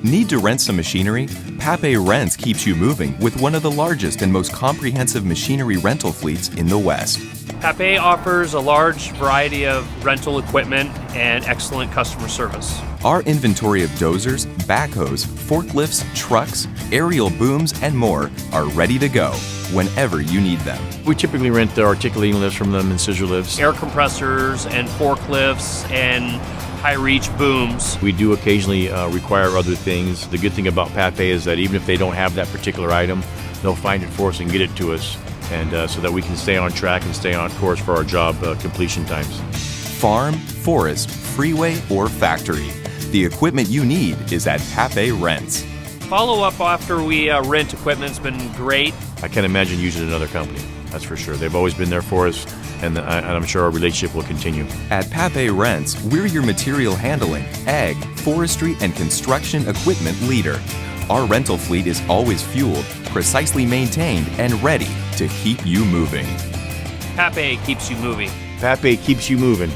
Need to rent some machinery? Papé Rents keeps you moving with one of the largest and most comprehensive machinery rental fleets in the West. Papé offers a large variety of rental equipment and excellent customer service. Our inventory of dozers, backhoes, forklifts, trucks, aerial booms, and more are ready to go whenever you need them. We typically rent the articulating lifts from them and scissor lifts. Air compressors and forklifts and high-reach booms. We do occasionally require other things. The good thing about Papé is that even if they don't have that particular item, they'll find it for us and get it to us, and so that we can stay on track and stay on course for our job completion times. Farm, forest, freeway, or factory, the equipment you need is at Papé Rents. Follow-up after we rent equipment's been great. I can't imagine using another company, that's for sure. They've always been there for us, and I'm sure our relationship will continue. At Papé Rents, we're your material handling, ag, forestry, and construction equipment leader. Our rental fleet is always fueled, precisely maintained, and ready to keep you moving. Papé keeps you moving. Papé keeps you moving.